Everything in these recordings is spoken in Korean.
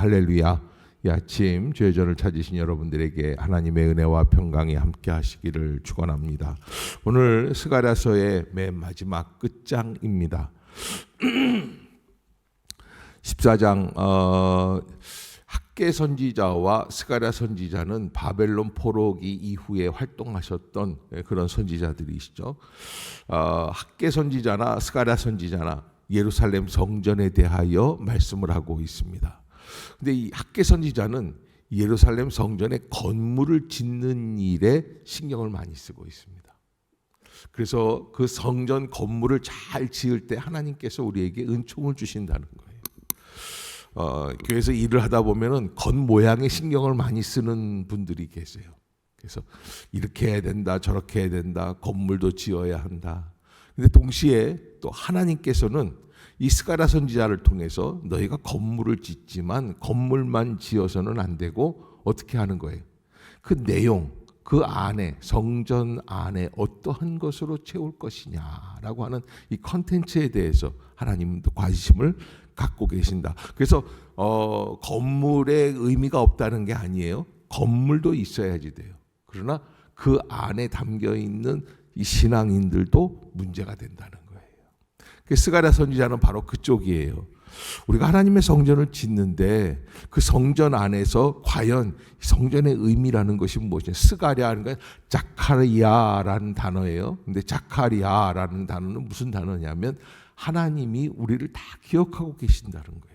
할렐루야. 이 아침 주의 전을 찾으신 여러분들에게 하나님의 은혜와 평강이 함께 하시기를 축원합니다. 오늘 스가랴서의 맨 마지막 끝장입니다. 14장 학개 선지자와 스가랴 선지자는 바벨론 포로기 이후에 활동하셨던 그런 선지자들이시죠. 학개 선지자나 스가랴 선지자나 예루살렘 성전에 대하여 말씀을 하고 있습니다. 근데 이 학개 선지자는 예루살렘 성전에 건물을 짓는 일에 신경을 많이 쓰고 있습니다. 그래서 그 성전 건물을 잘 지을 때 하나님께서 우리에게 은총을 주신다는 거예요. 교회에서 일을 하다 보면은 겉 모양에 신경을 많이 쓰는 분들이 계세요. 그래서 이렇게 해야 된다, 저렇게 해야 된다, 건물도 지어야 한다. 근데 동시에 또 하나님께서는 이 스가랴 선지자를 통해서 너희가 건물을 짓지만 건물만 지어서는 안 되고 어떻게 하는 거예요? 그 내용, 그 안에, 성전 안에 어떠한 것으로 채울 것이냐라고 하는 이 컨텐츠에 대해서 하나님도 관심을 갖고 계신다. 그래서 건물의 의미가 없다는 게 아니에요. 건물도 있어야지 돼요. 그러나 그 안에 담겨 있는 이 신앙인들도 문제가 된다는 거예요. 스가랴 선지자는 바로 그쪽이에요. 우리가 하나님의 성전을 짓는데 그 성전 안에서 과연 성전의 의미라는 것이 무엇이냐? 스가랴라는 건 자카리아라는 단어예요. 근데 자카리아라는 단어는 무슨 단어냐면 하나님이 우리를 다 기억하고 계신다는 거예요.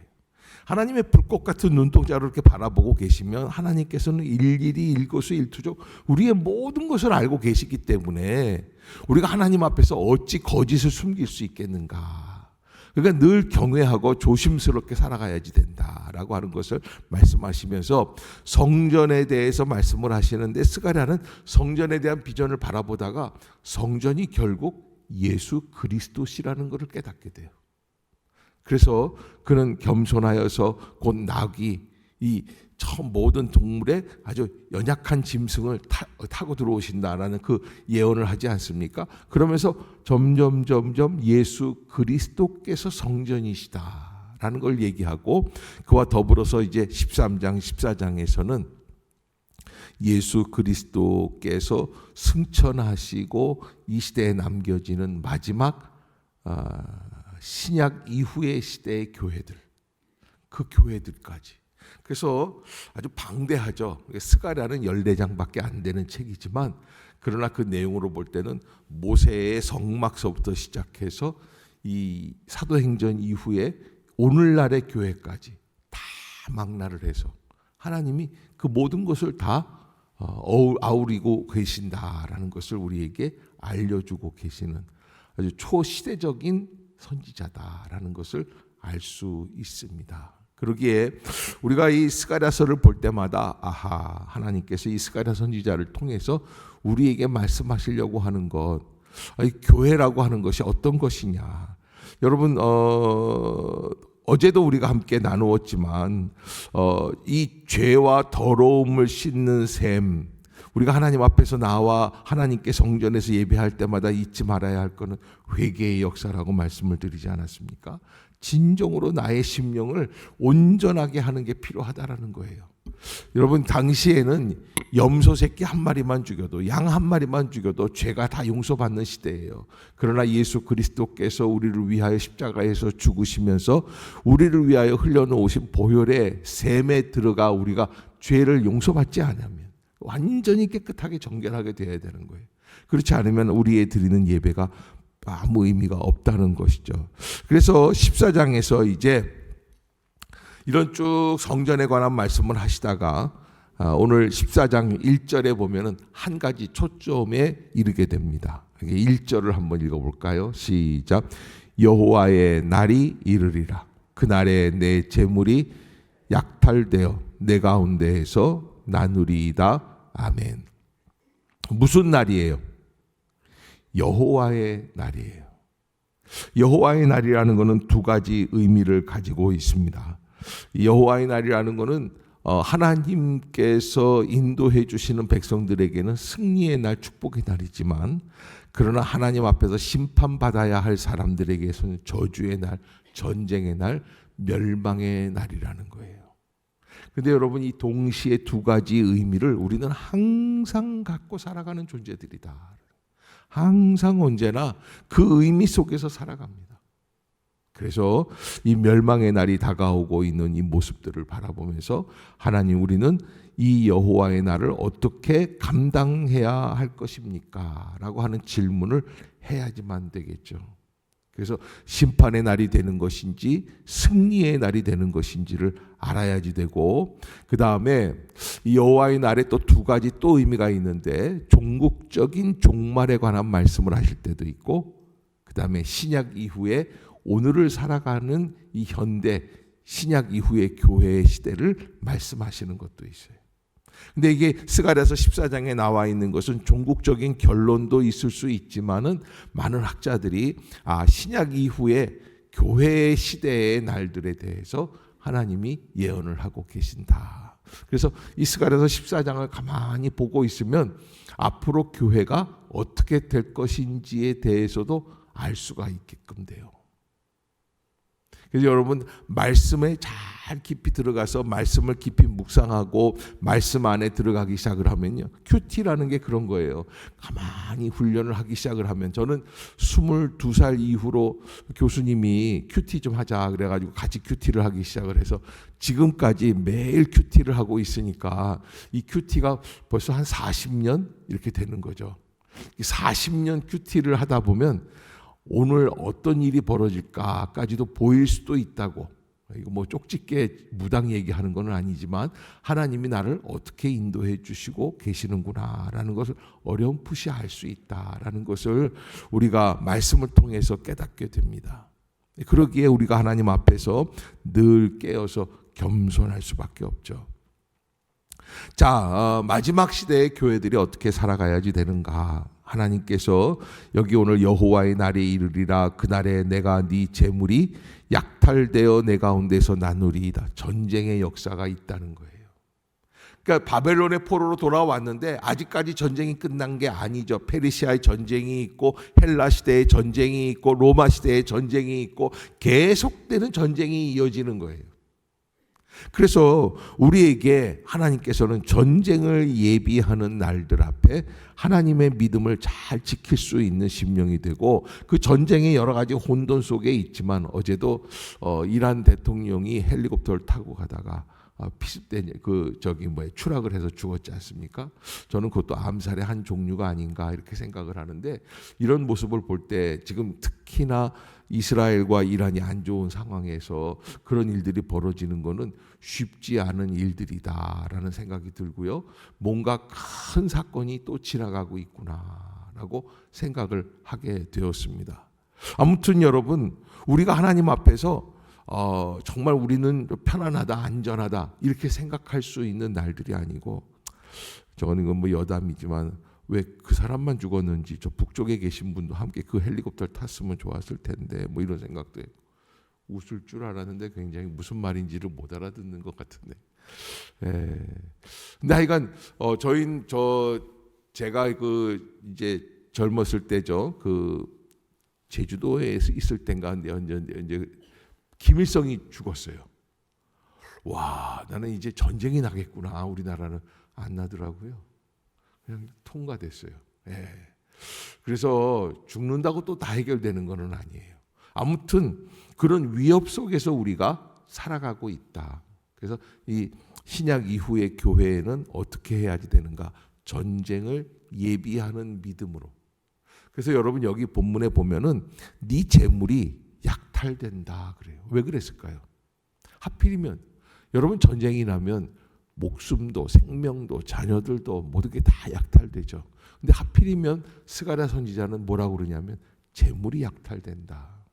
하나님의 불꽃 같은 눈동자로 이렇게 바라보고 계시면 하나님께서는 일일이 일거수일투족 우리의 모든 것을 알고 계시기 때문에 우리가 하나님 앞에서 어찌 거짓을 숨길 수 있겠는가. 그러니까 늘 경외하고 조심스럽게 살아가야지 된다라고 하는 것을 말씀하시면서 성전에 대해서 말씀을 하시는데 스가랴는 성전에 대한 비전을 바라보다가 성전이 결국 예수 그리스도시라는 것을 깨닫게 돼요. 그래서 그는 겸손하여서 곧 나귀, 이 처음 모든 동물의 아주 연약한 짐승을 타고 들어오신다라는 그 예언을 하지 않습니까? 그러면서 점점 예수 그리스도께서 성전이시다라는 걸 얘기하고 그와 더불어서 이제 13장, 14장에서는 예수 그리스도께서 승천하시고 이 시대에 남겨지는 마지막 신약 이후의 시대의 교회들, 그 교회들까지. 그래서 아주 방대하죠. 스가랴는 14장밖에 안 되는 책이지만 그러나 그 내용으로 볼 때는 모세의 성막서부터 시작해서 이 사도행전 이후에 오늘날의 교회까지 다 망라를 해서 하나님이 그 모든 것을 다 아우리고 계신다라는 것을 우리에게 알려주고 계시는 아주 초시대적인 선지자다라는 것을 알 수 있습니다. 그러기에 우리가 이 스가랴서를 볼 때마다 아하, 하나님께서 이 스가랴 선지자를 통해서 우리에게 말씀하시려고 하는 것, 교회라고 하는 것이 어떤 것이냐. 여러분 어제도 우리가 함께 나누었지만 이 죄와 더러움을 씻는 셈, 우리가 하나님 앞에서 나와 하나님께 성전에서 예배할 때마다 잊지 말아야 할 것은 회개의 역사라고 말씀을 드리지 않았습니까? 진정으로 나의 심령을 온전하게 하는 게 필요하다라는 거예요. 여러분 당시에는 염소 새끼 한 마리만 죽여도 양 한 마리만 죽여도 죄가 다 용서받는 시대예요. 그러나 예수 그리스도께서 우리를 위하여 십자가에서 죽으시면서 우리를 위하여 흘려놓으신 보혈의 샘에 들어가 우리가 죄를 용서받지 않으면 완전히 깨끗하게 정결하게 되어야 되는 거예요. 그렇지 않으면 우리의 드리는 예배가 아무 의미가 없다는 것이죠. 그래서 14장에서 이제 이런 쭉 성전에 관한 말씀을 하시다가 오늘 14장 1절에 보면은 한 가지 초점에 이르게 됩니다. 1절을 한번 읽어볼까요? 시작. 여호와의 날이 이르리라. 그날에 내 재물이 약탈되어 내 가운데에서 나누리이다. 아멘. 무슨 날이에요? 여호와의 날이에요. 여호와의 날이라는 것은 두 가지 의미를 가지고 있습니다. 여호와의 날이라는 것은 하나님께서 인도해 주시는 백성들에게는 승리의 날, 축복의 날이지만 그러나 하나님 앞에서 심판받아야 할 사람들에게서는 저주의 날, 전쟁의 날, 멸망의 날이라는 거예요. 근데 여러분, 이 동시에 두 가지 의미를 우리는 항상 갖고 살아가는 존재들이다. 항상 언제나 그 의미 속에서 살아갑니다. 그래서 이 멸망의 날이 다가오고 있는 이 모습들을 바라보면서 하나님, 우리는 이 여호와의 날을 어떻게 감당해야 할 것입니까? 라고 하는 질문을 해야지만 되겠죠. 그래서 심판의 날이 되는 것인지 승리의 날이 되는 것인지를 알아야지 되고, 그 다음에 이 여호와의 날에 또 두 가지 또 의미가 있는데, 종국적인 종말에 관한 말씀을 하실 때도 있고, 그 다음에 신약 이후에 오늘을 살아가는 이 현대 신약 이후의 교회의 시대를 말씀하시는 것도 있어요. 근데 이게 스가랴서 14장에 나와 있는 것은 종국적인 결론도 있을 수 있지만은, 많은 학자들이 신약 이후에 교회의 시대의 날들에 대해서 하나님이 예언을 하고 계신다. 그래서 이 스가랴서 14장을 가만히 보고 있으면 앞으로 교회가 어떻게 될 것인지에 대해서도 알 수가 있게끔 돼요. 그래서 여러분, 말씀에 잘 깊이 들어가서 말씀을 깊이 묵상하고 말씀 안에 들어가기 시작을 하면요, 큐티라는 게 그런 거예요. 가만히 훈련을 하기 시작을 하면, 저는 22살 이후로 교수님이 큐티 좀 하자 그래가지고 같이 큐티를 하기 시작을 해서 지금까지 매일 큐티를 하고 있으니까 이 큐티가 벌써 한 40년 이렇게 되는 거죠. 40년 큐티를 하다 보면 오늘 어떤 일이 벌어질까까지도 보일 수도 있다고. 이거 뭐 쪽집게 무당 얘기하는 건 아니지만, 하나님이 나를 어떻게 인도해 주시고 계시는구나라는 것을 어렴풋이 알 수 있다라는 것을 우리가 말씀을 통해서 깨닫게 됩니다. 그러기에 우리가 하나님 앞에서 늘 깨어서 겸손할 수밖에 없죠. 자, 마지막 시대의 교회들이 어떻게 살아가야지 되는가? 하나님께서 여기 오늘 여호와의 날이 이르리라, 그날에 내가 네 재물이 약탈되어 내 가운데서 나누리이다. 전쟁의 역사가 있다는 거예요. 그러니까 바벨론의 포로로 돌아왔는데 아직까지 전쟁이 끝난 게 아니죠. 페르시아의 전쟁이 있고, 헬라 시대의 전쟁이 있고, 로마 시대의 전쟁이 있고, 계속되는 전쟁이 이어지는 거예요. 그래서 우리에게 하나님께서는 전쟁을 예비하는 날들 앞에 하나님의 믿음을 잘 지킬 수 있는 심령이 되고, 그 전쟁의 여러 가지 혼돈 속에 있지만, 어제도 이란 대통령이 헬리콥터를 타고 가다가 추락을 해서 죽었지 않습니까? 저는 그것도 암살의 한 종류가 아닌가 이렇게 생각을 하는데, 이런 모습을 볼 때 지금 특히나 이스라엘과 이란이 안 좋은 상황에서 그런 일들이 벌어지는 것은 쉽지 않은 일들이다라는 생각이 들고요. 뭔가 큰 사건이 또 지나가고 있구나라고 생각을 하게 되었습니다. 아무튼 여러분, 우리가 하나님 앞에서 정말 우리는 편안하다, 안전하다 이렇게 생각할 수 있는 날들이 아니고, 저는 이건 뭐 여담이지만 왜 그 사람만 죽었는지 저 북쪽에 계신 분도 함께 그 헬리콥터를 탔으면 좋았을 텐데, 뭐 이런 생각도 했고, 웃을 줄 알았는데 굉장히 무슨 말인지를 못 알아듣는 것 같은데. 근데 하여간 제가 이제 젊었을 때죠. 제주도에 있을 때인가 이제 김일성이 죽었어요. 와, 나는 이제 전쟁이 나겠구나. 우리나라는 안 나더라고요. 그냥 통과됐어요. 그래서 죽는다고 또 다 해결되는 건 아니에요. 아무튼 그런 위협 속에서 우리가 살아가고 있다. 그래서 이 신약 이후의 교회에는 어떻게 해야지 되는가? 전쟁을 예비하는 믿음으로. 그래서 여러분, 여기 본문에 보면은 네 재물이 약탈된다 그래요. 왜 그랬을까요? 하필이면 여러분, 전쟁이 나면 목숨도 생명도 자녀들도 모든 게 다 약탈되죠. 근데 하필이면 스가랴 선지자는 뭐라고 그러냐면 재물이 약탈된다.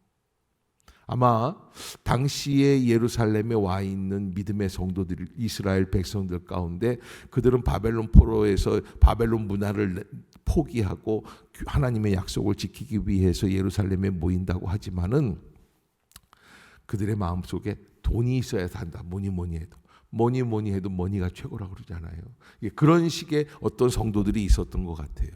아마 당시에 예루살렘에 와 있는 믿음의 성도들, 이스라엘 백성들 가운데 그들은 바벨론 포로에서 바벨론 문화를 포기하고 하나님의 약속을 지키기 위해서 예루살렘에 모인다고 하지만은, 그들의 마음속에 돈이 있어야 산다. 뭐니 해도 머니가 최고라고 그러잖아요. 그런 식의 어떤 성도들이 있었던 것 같아요.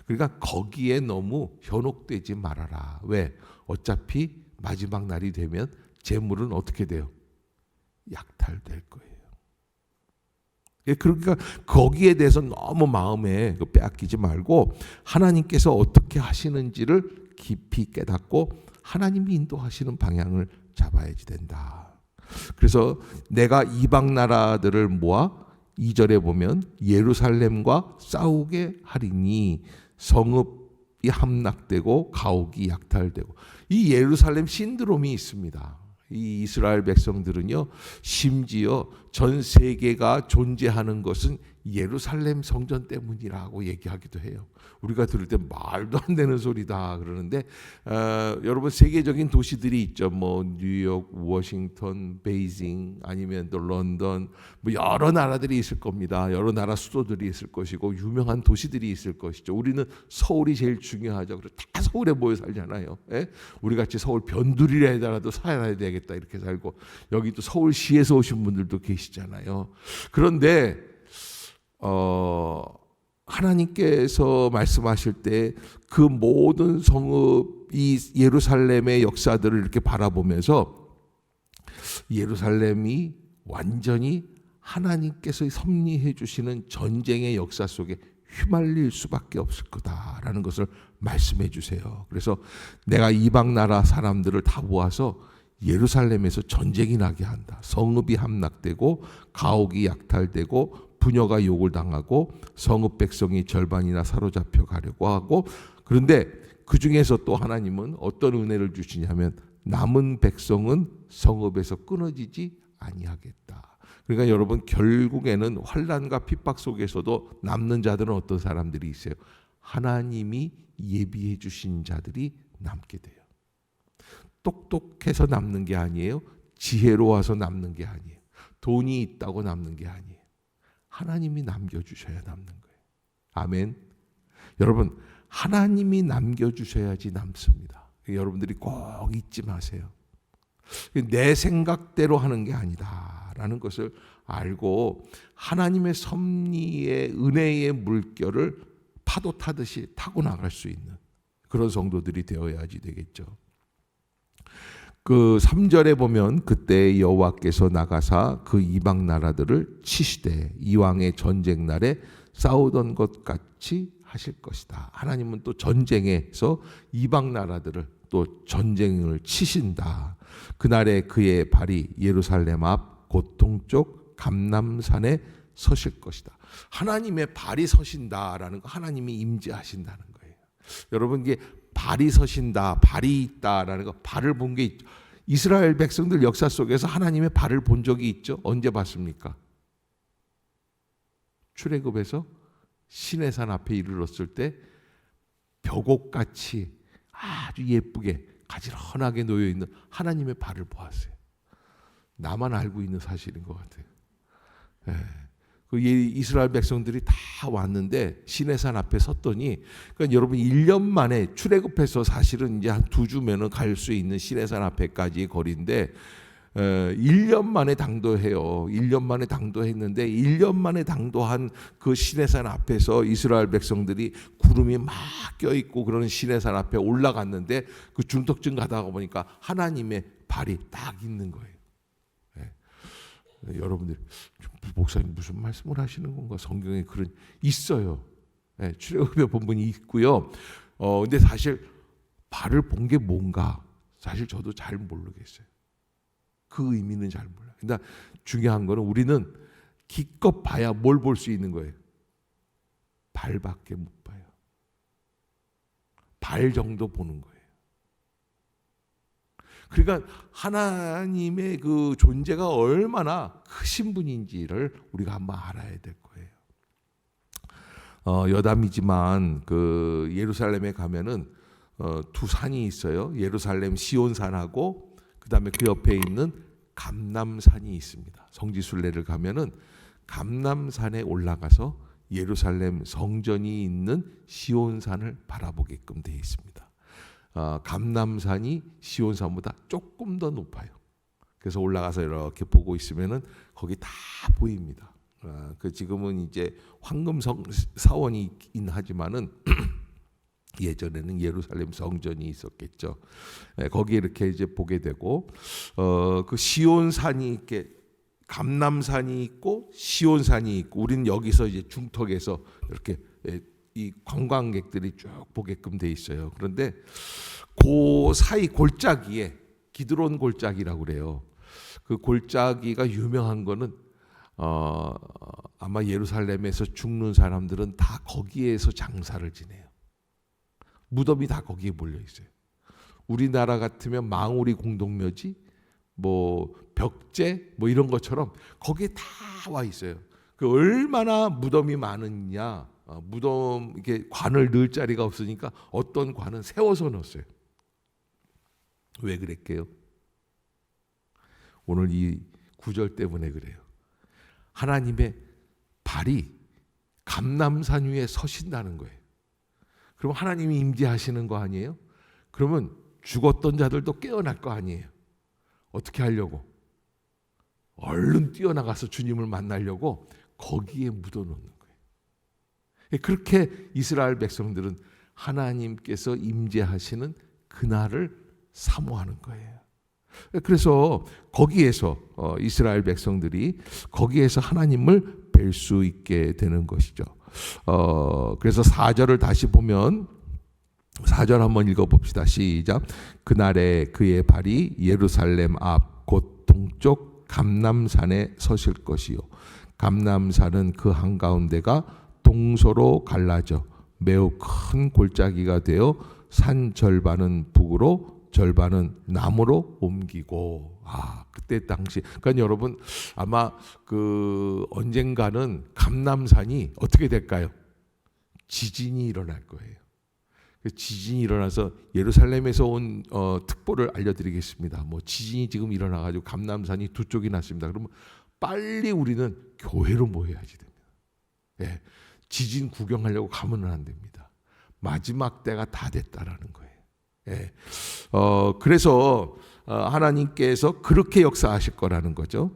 그러니까 거기에 너무 현혹되지 말아라. 왜? 어차피 마지막 날이 되면 재물은 어떻게 돼요? 약탈될 거예요. 그러니까 거기에 대해서 너무 마음에 빼앗기지 말고 하나님께서 어떻게 하시는지를 깊이 깨닫고 하나님이 인도하시는 방향을 잡아야지 된다. 그래서 내가 이방 나라들을 모아 2절에 보면 예루살렘과 싸우게 하리니 성읍이 함락되고 가옥이 약탈되고, 이 예루살렘 신드롬이 있습니다. 이 이스라엘 백성들은요, 심지어 전 세계가 존재하는 것은 예루살렘 성전 때문이라고 얘기하기도 해요. 우리가 들을 때 말도 안 되는 소리다 그러는데, 여러분 세계적인 도시들이 있죠. 뭐 뉴욕, 워싱턴, 베이징, 아니면 또 런던, 뭐 여러 나라들이 있을 겁니다. 여러 나라 수도들이 있을 것이고 유명한 도시들이 있을 것이죠. 우리는 서울이 제일 중요하죠. 그래서 다 서울에 모여 살잖아요. 예? 우리 같이 서울 변두리라 하더라도 살아야 되겠다 이렇게 살고, 여기 또 서울시에서 오신 분들도 계시잖아요. 그런데 하나님께서 말씀하실 때 그 모든 성읍이 예루살렘의 역사들을 이렇게 바라보면서 예루살렘이 완전히 하나님께서 섭리해 주시는 전쟁의 역사 속에 휘말릴 수밖에 없을 거다라는 것을 말씀해 주세요. 그래서 내가 이방 나라 사람들을 다 모아서 예루살렘에서 전쟁이 나게 한다. 성읍이 함락되고 가옥이 약탈되고 부녀가 욕을 당하고 성읍 백성이 절반이나 사로잡혀 가려고 하고, 그런데 그 중에서 또 하나님은 어떤 은혜를 주시냐면 남은 백성은 성읍에서 끊어지지 아니하겠다. 그러니까 여러분 결국에는 환난과 핍박 속에서도 남는 자들은 어떤 사람들이 있어요? 하나님이 예비해 주신 자들이 남게 돼요. 똑똑해서 남는 게 아니에요. 지혜로워서 남는 게 아니에요. 돈이 있다고 남는 게 아니에요. 하나님이 남겨주셔야 남는 거예요. 아멘. 여러분 하나님이 남겨주셔야지 남습니다. 여러분들이 꼭 잊지 마세요. 내 생각대로 하는 게 아니다라는 것을 알고 하나님의 섭리의 은혜의 물결을 파도 타듯이 타고 나갈 수 있는 그런 성도들이 되어야지 되겠죠. 그 3절에 보면 그때 여호와께서 나가사 그 이방 나라들을 치시되 이왕의 전쟁 날에 싸우던 것 같이 하실 것이다. 하나님은 또 전쟁에서 이방 나라들을 또 전쟁을 치신다. 그날에 그의 발이 예루살렘 앞 곧 동쪽 감람산에 서실 것이다. 하나님의 발이 서신다라는 거, 하나님이 임재하신다는 거예요. 여러분 이게 발이 서신다, 발이 있다라는 거, 발을 본 게 있죠. 이스라엘 백성들 역사 속에서 하나님의 발을 본 적이 있죠. 언제 봤습니까? 출애굽에서 시내산 앞에 이르렀을 때 벽옥같이 아주 예쁘게 가지런하게 놓여 있는 하나님의 발을 보았어요. 나만 알고 있는 사실인 것 같아요. 예. 그 이스라엘 백성들이 다 왔는데 시내산 앞에 섰더니, 그러니까 여러분 1년 만에 출애굽해서 사실은 이제 한 2주면은 갈 수 있는 시내산 앞에까지의 거리인데 1년 만에 당도해요. 1년 만에 당도했는데 1년 만에 당도한 그 시내산 앞에서 이스라엘 백성들이 구름이 막 껴있고 그러는 시내산 앞에 올라갔는데 그 중턱쯤 가다가 보니까 하나님의 발이 딱 있는 거예요. 여러분들 목사님 무슨 말씀을 하시는 건가? 성경에 그런 있어요. 출애굽의 본문이 있고요. 근데 사실 발을 본 게 뭔가 사실 저도 잘 모르겠어요. 그 의미는 잘 몰라요. 근데 중요한 거는 우리는 기껏 봐야 뭘 볼 수 있는 거예요? 발밖에 못 봐요. 발 정도 보는 거예요. 그러니까 하나님의 그 존재가 얼마나 크신 분인지를 우리가 한번 알아야 될 거예요. 여담이지만 그 예루살렘에 가면은 두 산이 있어요. 예루살렘 시온산하고 그다음에 그 옆에 있는 감람산이 있습니다. 성지순례를 가면은 감람산에 올라가서 예루살렘 성전이 있는 시온산을 바라보게끔 되어 있습니다. 감람산이 시온산보다 조금 더 높아요. 그래서 올라가서 이렇게 보고 있으면은 거기 다 보입니다. 그 지금은 이제 황금성 사원이 있긴 하지만은 예전에는 예루살렘 성전이 있었겠죠. 거기 이렇게 이제 보게 되고 그 시온산이 이렇게 감람산이 있고 시온산이 있고 우리는 여기서 이제 중턱에서 이렇게 이 관광객들이 쭉 보게끔 돼 있어요. 그런데 그 사이 골짜기에 기드론 골짜기라고 그래요. 그 골짜기가 유명한 거는 아마 예루살렘에서 죽는 사람들은 다 거기에서 장사를 지내요. 무덤이 다 거기에 몰려 있어요. 우리나라 같으면 망우리 공동묘지, 뭐 벽제, 뭐 이런 것처럼 거기에 다 와 있어요. 그 얼마나 무덤이 많으냐, 무덤 이렇게 관을 넣을 자리가 없으니까 어떤 관은 세워서 넣었어요. 왜 그랬게요? 오늘 이 구절 때문에 그래요. 하나님의 발이 감람산 위에 서신다는 거예요. 그럼 하나님이 임재하시는 거 아니에요? 그러면 죽었던 자들도 깨어날 거 아니에요. 어떻게 하려고? 얼른 뛰어나가서 주님을 만나려고 거기에 묻어놓는 거예요. 그렇게 이스라엘 백성들은 하나님께서 임재하시는 그날을 사모하는 거예요. 그래서 거기에서 이스라엘 백성들이 거기에서 하나님을 뵐 수 있게 되는 것이죠. 그래서 4절을 다시 보면 4절 한번 읽어봅시다. 시작. 그날에 그의 발이 예루살렘 앞 곧 동쪽 감람산에 서실 것이요 감람산은 그 한가운데가 동서로 갈라져 매우 큰 골짜기가 되어 산 절반은 북으로 절반은 남으로 옮기고. 그때 당시 그러니까 여러분 아마 그 언젠가는 감람산이 어떻게 될까요? 지진이 일어날 거예요. 지진이 일어나서 예루살렘에서 온 특보를 알려드리겠습니다. 뭐 지진이 지금 일어나가지고 감람산이 두 쪽이 났습니다. 그러면 빨리 우리는 교회로 모여야지 됩니다. 예, 지진 구경하려고 가면 안 됩니다. 마지막 때가 다 됐다라는 거예요. 예, 그래서 하나님께서 그렇게 역사하실 거라는 거죠.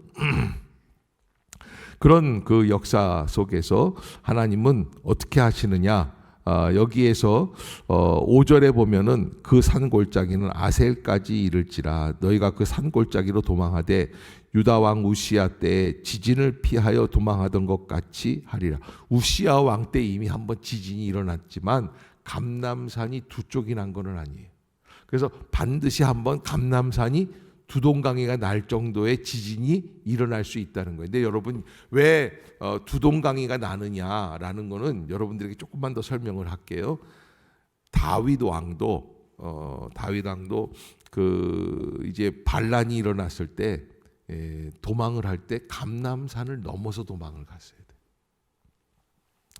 그런 그 역사 속에서 하나님은 어떻게 하시느냐? 여기에서 5절에 보면은 그 산골짜기는 아셀까지 이를지라 너희가 그 산골짜기로 도망하되 유다 왕 우시야 때에 지진을 피하여 도망하던 것 같이 하리라. 우시야 왕 때 이미 한번 지진이 일어났지만 감람산이 두 쪽이 난 거는 아니에요. 그래서 반드시 한번 감람산이 두동강이가 날 정도의 지진이 일어날 수 있다는 거예요. 근데 여러분 왜 두동강이가 나느냐라는 거는 여러분들에게 조금만 더 설명을 할게요. 다윗 왕도 그 이제 반란이 일어났을 때 도망을 할 때 감람산을 넘어서 도망을 갔어야 돼.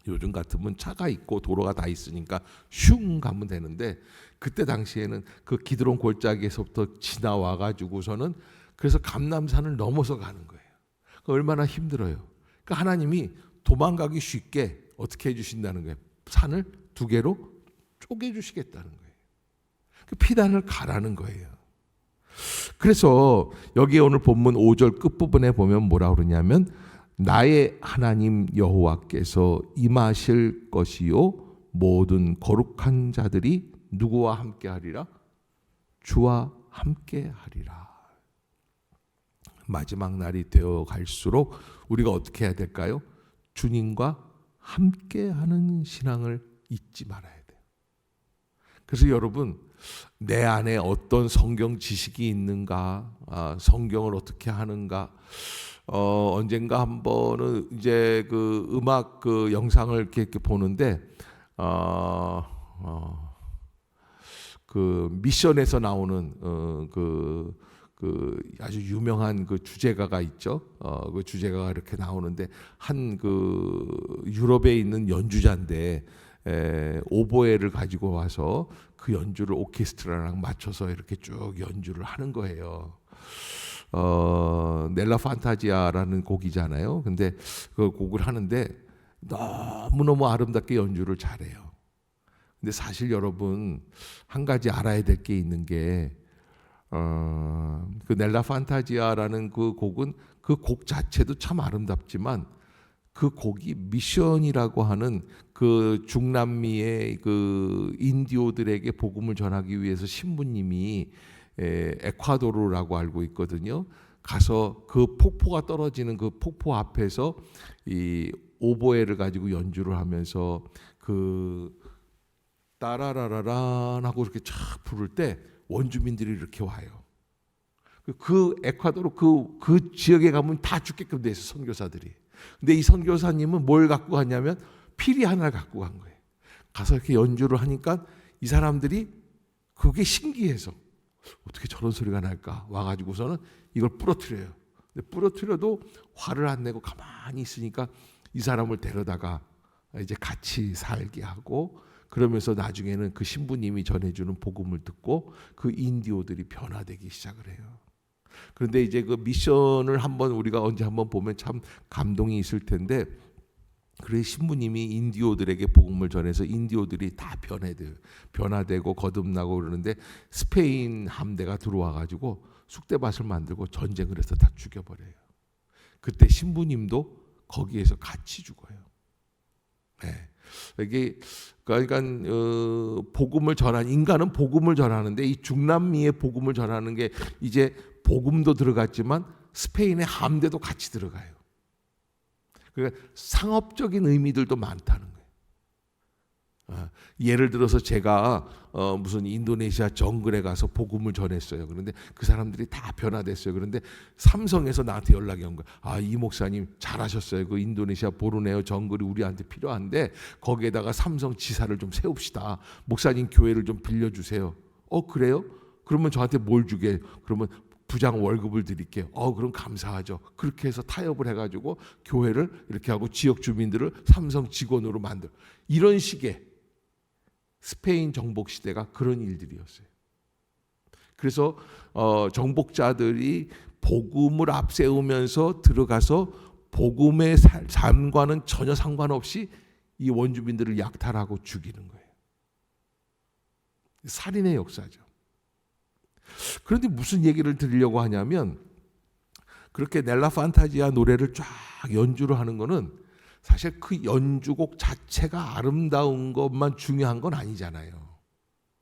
요즘 같으면 차가 있고 도로가 다 있으니까 슝 가면 되는데 그때 당시에는 그 기드론 골짜기에서부터 지나와 가지고서는 그래서 감람산을 넘어서 가는 거예요. 얼마나 힘들어요. 그러니까 하나님이 도망가기 쉽게 어떻게 해주신다는 거예요. 산을 두 개로 쪼개주시겠다는 거예요. 그 피단을 가라는 거예요. 그래서 여기 오늘 본문 5절 끝부분에 보면 뭐라 그러냐면 나의 하나님 여호와께서 임하실 것이요 모든 거룩한 자들이 누구와 함께 하리라? 주와 함께 하리라. 마지막 날이 되어 갈수록 우리가 어떻게 해야 될까요? 주님과 함께 하는 신앙을 잊지 말아야 돼요. 그래서 여러분 내 안에 어떤 성경 지식이 있는가, 성경을 어떻게 하는가, 언젠가 한 번은 이제 그 음악 그 영상을 이렇게 보는데 그 미션에서 나오는 그 아주 유명한 그 주제가가 있죠. 그 주제가가 이렇게 나오는데 한 그 유럽에 있는 연주자인데 오보에를 가지고 와서 그 연주를 오케스트라랑 맞춰서 이렇게 쭉 연주를 하는 거예요. 넬라 판타지아라는 곡이잖아요. 근데 그 곡을 하는데 너무너무 아름답게 연주를 잘해요. 근데 사실 여러분 한 가지 알아야 될 게 있는 게 그 넬라 판타지아라는 그 곡은 그 곡 자체도 참 아름답지만 그 곡이 미션이라고 하는 그 중남미의 그 인디오들에게 복음을 전하기 위해서 신부님이 에콰도르라고 알고 있거든요. 가서 그 폭포가 떨어지는 그 폭포 앞에서 이 오보에를 가지고 연주를 하면서 그 따라라라란 하고 이렇게 쫙 부를 때 원주민들이 이렇게 와요. 그 에콰도르 그 지역에 가면 다 죽게끔 돼 있어, 선교사들이. 근데 이 선교사님은 뭘 갖고 갔냐면 피리 하나를 갖고 간 거예요. 가서 이렇게 연주를 하니까 이 사람들이 그게 신기해서 어떻게 저런 소리가 날까 와가지고서는 이걸 부러뜨려요. 근데 부러뜨려도 화를 안 내고 가만히 있으니까 이 사람을 데려다가 이제 같이 살게 하고, 그러면서 나중에는 그 신부님이 전해주는 복음을 듣고 그 인디오들이 변화되기 시작을 해요. 그런데 이제 그 미션을 한번 우리가 언제 한번 보면 참 감동이 있을 텐데, 그래 신부님이 인디오들에게 복음을 전해서 인디오들이 다 변화되고 거듭나고 그러는데 스페인 함대가 들어와 가지고 쑥대밭을 만들고 전쟁을 해서 다 죽여버려요. 그때 신부님도 거기에서 같이 죽어요. 네. 이게 그러니까 복음을 전한 인간은 복음을 전하는데 이 중남미의 복음을 전하는 게 이제 복음도 들어갔지만 스페인의 함대도 같이 들어가요. 그러니까 상업적인 의미들도 많다는 거예요. 예를 들어서 제가 무슨 인도네시아 정글에 가서 복음을 전했어요. 그런데 그 사람들이 다 변화됐어요. 그런데 삼성에서 나한테 연락이 온 거예요. 이 목사님 잘하셨어요. 그 인도네시아 보르네오 정글이 우리한테 필요한데 거기에다가 삼성 지사를 좀 세웁시다. 목사님 교회를 좀 빌려주세요. 그래요? 그러면 저한테 뭘 주게? 그러면 부장 월급을 드릴게요. 그럼 감사하죠. 그렇게 해서 타협을 해가지고 교회를 이렇게 하고 지역 주민들을 삼성 직원으로 만들, 이런 식의 스페인 정복 시대가 그런 일들이었어요. 그래서 정복자들이 복음을 앞세우면서 들어가서 복음의 삶과는 전혀 상관없이 이 원주민들을 약탈하고 죽이는 거예요. 살인의 역사죠. 그런데 무슨 얘기를 드리려고 하냐면, 그렇게 넬라 판타지아 노래를 쫙 연주를 하는 거는 사실 그 연주곡 자체가 아름다운 것만 중요한 건 아니잖아요.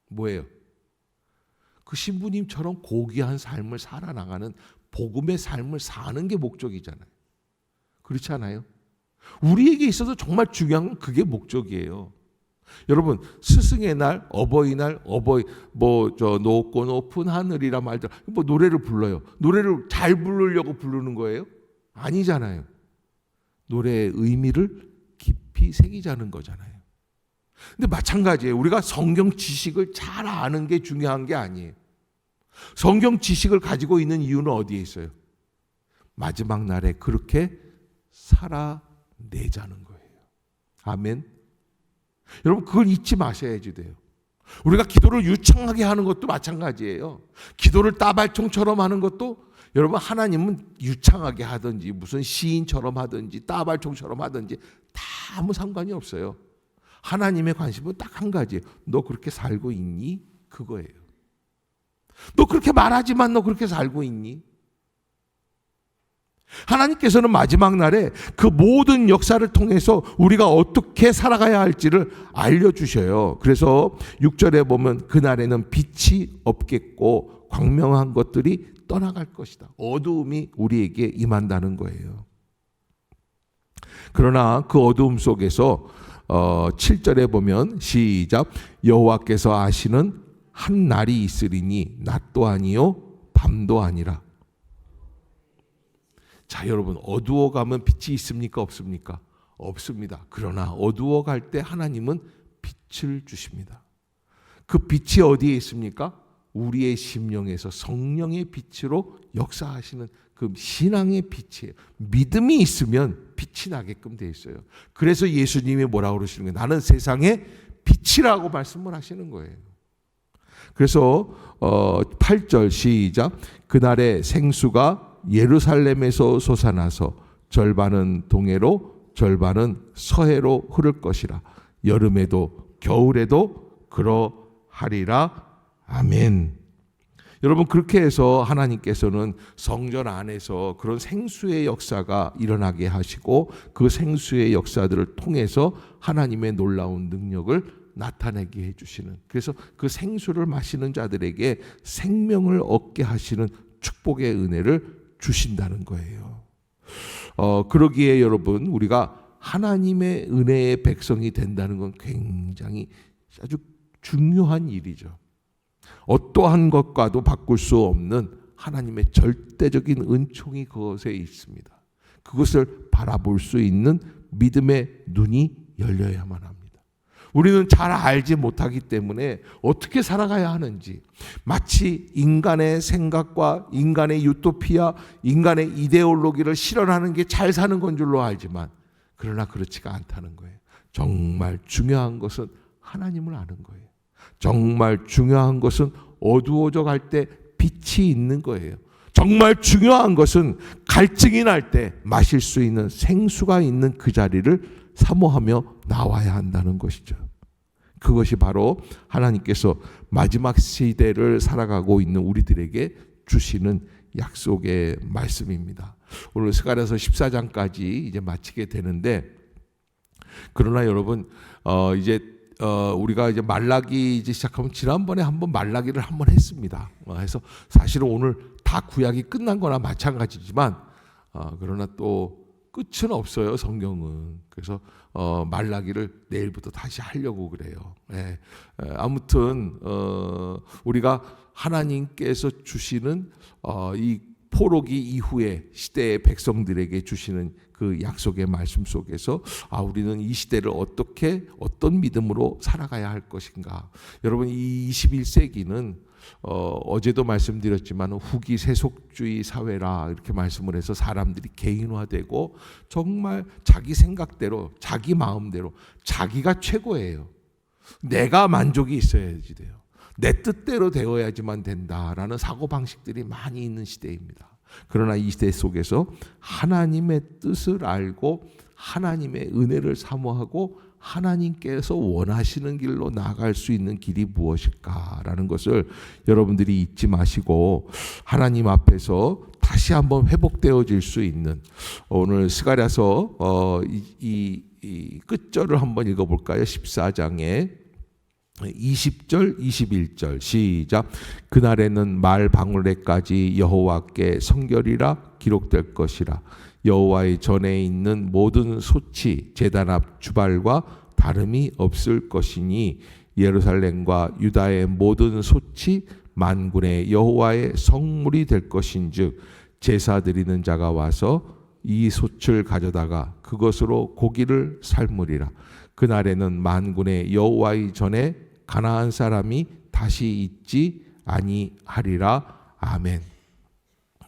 뭐예요? 그 신부님처럼 고귀한 삶을 살아나가는 복음의 삶을 사는 게 목적이잖아요. 그렇지 않아요? 우리에게 있어서 정말 중요한 건 그게 목적이에요. 여러분, 스승의 날, 어버이날, 높고 높은 하늘이라 말들, 노래를 불러요. 노래를 잘 부르려고 부르는 거예요? 아니잖아요. 노래의 의미를 깊이 새기자는 거잖아요. 근데 마찬가지예요. 우리가 성경 지식을 잘 아는 게 중요한 게 아니에요. 성경 지식을 가지고 있는 이유는 어디에 있어요? 마지막 날에 그렇게 살아내자는 거예요. 아멘. 여러분, 그걸 잊지 마셔야지 돼요. 우리가 기도를 유창하게 하는 것도 마찬가지예요. 기도를 따발총처럼 하는 것도, 여러분, 하나님은 유창하게 하든지 무슨 시인처럼 하든지 따발총처럼 하든지 다 아무 상관이 없어요. 하나님의 관심은 딱 한 가지예요. 너 그렇게 살고 있니? 그거예요. 너 그렇게 말하지만 너 그렇게 살고 있니? 하나님께서는 마지막 날에 그 모든 역사를 통해서 우리가 어떻게 살아가야 할지를 알려주셔요. 그래서 6절에 보면 그날에는 빛이 없겠고 광명한 것들이 떠나갈 것이다. 어두움이 우리에게 임한다는 거예요. 그러나 그 어두움 속에서 7절에 보면 시작, 여호와께서 아시는 한 날이 있으리니 낮도 아니요 밤도 아니라. 자, 여러분, 어두워가면 빛이 있습니까? 없습니까? 없습니다. 그러나 어두워갈 때 하나님은 빛을 주십니다. 그 빛이 어디에 있습니까? 우리의 심령에서 성령의 빛으로 역사하시는 그 신앙의 빛이에요. 믿음이 있으면 빛이 나게끔 돼 있어요. 그래서 예수님이 뭐라고 그러시는 거예요? 나는 세상의 빛이라고 말씀을 하시는 거예요. 그래서 8절 시작, 그날의 생수가 예루살렘에서 솟아나서 절반은 동해로 절반은 서해로 흐를 것이라. 여름에도 겨울에도 그러하리라. 아멘. 여러분, 그렇게 해서 하나님께서는 성전 안에서 그런 생수의 역사가 일어나게 하시고 그 생수의 역사들을 통해서 하나님의 놀라운 능력을 나타내게 해주시는, 그래서 그 생수를 마시는 자들에게 생명을 얻게 하시는 축복의 은혜를 주신다는 거예요. 그러기에 여러분, 우리가 하나님의 은혜의 백성이 된다는 건 굉장히 아주 중요한 일이죠. 어떠한 것과도 바꿀 수 없는 하나님의 절대적인 은총이 그것에 있습니다. 그것을 바라볼 수 있는 믿음의 눈이 열려야만 합니다. 우리는 잘 알지 못하기 때문에 어떻게 살아가야 하는지, 마치 인간의 생각과 인간의 유토피아, 인간의 이데올로기를 실현하는 게 잘 사는 건 줄로 알지만, 그러나 그렇지가 않다는 거예요. 정말 중요한 것은 하나님을 아는 거예요. 정말 중요한 것은 어두워져 갈 때 빛이 있는 거예요. 정말 중요한 것은 갈증이 날 때 마실 수 있는 생수가 있는 그 자리를 사모하며 나와야 한다는 것이죠. 그것이 바로 하나님께서 마지막 시대를 살아가고 있는 우리들에게 주시는 약속의 말씀입니다. 오늘 스가랴서 14장까지 이제 마치게 되는데, 그러나 여러분, 이제 우리가 이제 말라기 이제 시작하면, 지난번에 한번 말라기를 한번 했습니다. 그래서 사실은 오늘 다 구약이 끝난 거나 마찬가지지만, 그러나 또 끝은 없어요, 성경은. 그래서 말라기를 내일부터 다시 하려고 그래요. 아무튼 우리가 하나님께서 주시는 이 포로기 이후의 시대의 백성들에게 주시는 그 약속의 말씀 속에서 우리는 이 시대를 어떤 믿음으로 살아가야 할 것인가. 여러분, 이 21세기는 어제도 말씀드렸지만 후기 세속주의 사회라 이렇게 말씀을 해서 사람들이 개인화되고 정말 자기 생각대로, 자기 마음대로, 자기가 최고예요. 내가 만족이 있어야지 돼요. 내 뜻대로 되어야지만 된다라는 사고방식들이 많이 있는 시대입니다. 그러나 이 시대 속에서 하나님의 뜻을 알고 하나님의 은혜를 사모하고 하나님께서 원하시는 길로 나아갈 수 있는 길이 무엇일까라는 것을 여러분들이 잊지 마시고, 하나님 앞에서 다시 한번 회복되어질 수 있는, 오늘 스가랴서 이 끝절을 한번 읽어볼까요? 14장에 20절 21절 시작. 그날에는 말 방울에까지 여호와께 성결이라 기록될 것이라. 여호와의 전에 있는 모든 소치 제단 앞 주발과 다름이 없을 것이니, 예루살렘과 유다의 모든 소치 만군의 여호와의 성물이 될 것인즉, 제사 드리는 자가 와서 이 솥을 가져다가 그것으로 고기를 삶으리라. 그날에는 만군의 여호와의 전에 가나안 사람이 다시 있지 아니하리라. 아멘.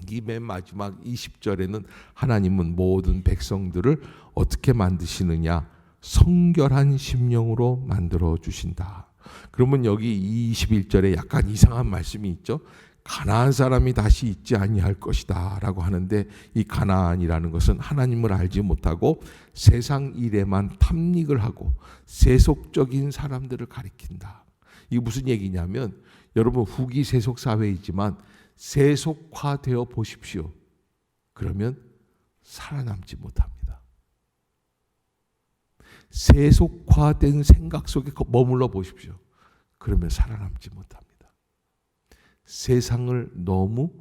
이 맨 마지막 20절에는 하나님은 모든 백성들을 어떻게 만드시느냐? 성결한 심령으로 만들어 주신다. 그러면 여기 21절에 약간 이상한 말씀이 있죠. 가나안 사람이 다시 있지 아니할 것이다 라고 하는데, 이 가나안이라는 것은 하나님을 알지 못하고 세상 일에만 탐닉을 하고 세속적인 사람들을 가리킨다. 이게 무슨 얘기냐면, 여러분, 후기 세속 사회이지만 세속화되어 보십시오. 그러면 살아남지 못합니다. 세속화된 생각 속에 머물러 보십시오. 그러면 살아남지 못합니다. 세상을 너무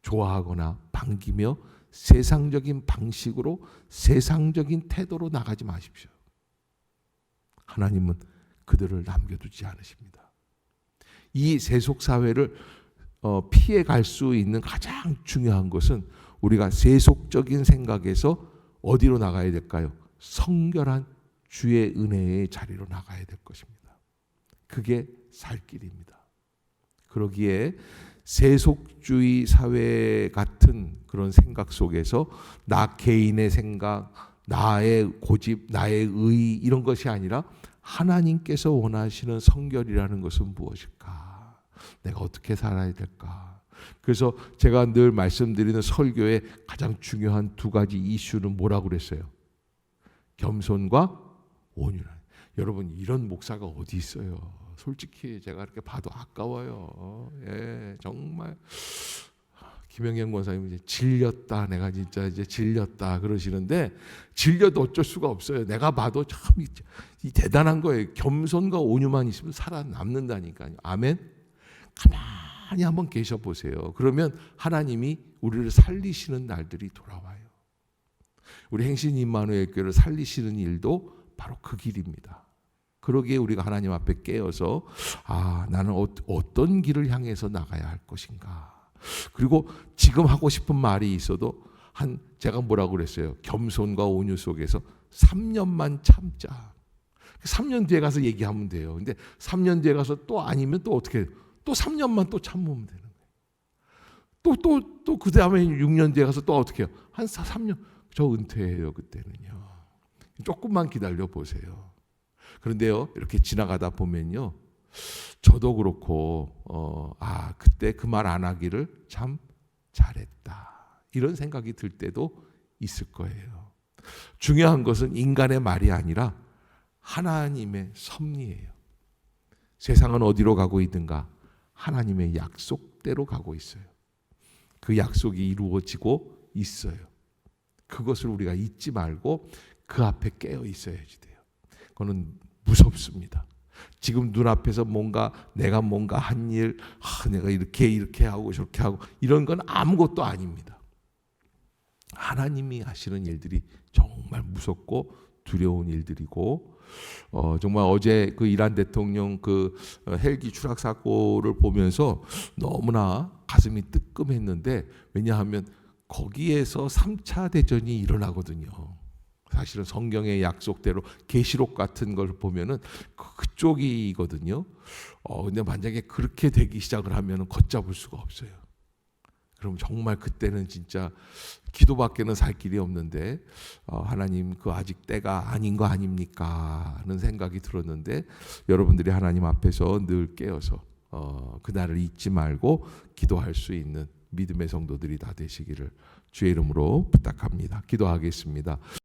좋아하거나 반기며 세상적인 방식으로, 세상적인 태도로 나가지 마십시오. 하나님은 그들을 남겨두지 않으십니다. 이 세속사회를 피해갈 수 있는 가장 중요한 것은, 우리가 세속적인 생각에서 어디로 나가야 될까요? 성결한 주의 은혜의 자리로 나가야 될 것입니다. 그게 살 길입니다. 그러기에 세속주의 사회 같은 그런 생각 속에서 나 개인의 생각, 나의 고집, 나의 의, 이런 것이 아니라 하나님께서 원하시는 성결이라는 것은 무엇일까? 내가 어떻게 살아야 될까? 그래서 제가 늘 말씀드리는 설교의 가장 중요한 두 가지 이슈는 뭐라고 그랬어요? 겸손과 온유라. 여러분, 이런 목사가 어디 있어요? 솔직히 제가 이렇게 봐도 아까워요. 정말 김영경 권사님 이제 질렸다, 내가 진짜 이제 질렸다 그러시는데, 질려도 어쩔 수가 없어요. 내가 봐도 참 대단한 거예요. 겸손과 온유만 있으면 살아남는다니까요. 아멘. 가만히 한번 계셔 보세요. 그러면 하나님이 우리를 살리시는 날들이 돌아와요. 우리 행신 임마누엘 교회를 살리시는 일도 바로 그 길입니다. 그러기에 우리가 하나님 앞에 깨어서 나는 어떤 길을 향해서 나가야 할 것인가. 그리고 지금 하고 싶은 말이 있어도 제가 뭐라고 그랬어요? 겸손과 온유 속에서 3년만 참자. 3년 뒤에 가서 얘기하면 돼요. 근데 3년 뒤에 가서 또 아니면 또 어떻게 해요? 또 3년만 또 참으면 되는 거예요. 또 그 다음에 6년 뒤에 가서 또 어떻게 해요? 한 3년. 저 은퇴해요 그때는요. 조금만 기다려 보세요. 그런데요, 이렇게 지나가다 보면요, 저도 그렇고 그때 그 말 안 하기를 참 잘했다, 이런 생각이 들 때도 있을 거예요. 중요한 것은 인간의 말이 아니라 하나님의 섭리예요. 세상은 어디로 가고 있는가? 하나님의 약속대로 가고 있어요. 그 약속이 이루어지고 있어요. 그것을 우리가 잊지 말고 그 앞에 깨어 있어야지 돼요. 그거는 무섭습니다. 지금 눈앞에서 내가 뭔가 한 일, 내가 이렇게 하고 저렇게 하고 이런 건 아무것도 아닙니다. 하나님이 하시는 일들이 정말 무섭고 두려운 일들이고, 정말 어제 그 이란 대통령 그 헬기 추락 사고를 보면서 너무나 가슴이 뜨끔했는데, 왜냐하면 거기에서 3차 대전이 일어나거든요. 사실은 성경의 약속대로 계시록 같은 걸 보면은 그쪽이거든요. 근데 만약에 그렇게 되기 시작을 하면은 걷잡을 수가 없어요. 그럼 정말 그때는 진짜 기도밖에는 살 길이 없는데, 하나님 그 아직 때가 아닌 거 아닙니까 하는 생각이 들었는데, 여러분들이 하나님 앞에서 늘 깨어서 그날을 잊지 말고 기도할 수 있는 믿음의 성도들이 다 되시기를 주의 이름으로 부탁합니다. 기도하겠습니다.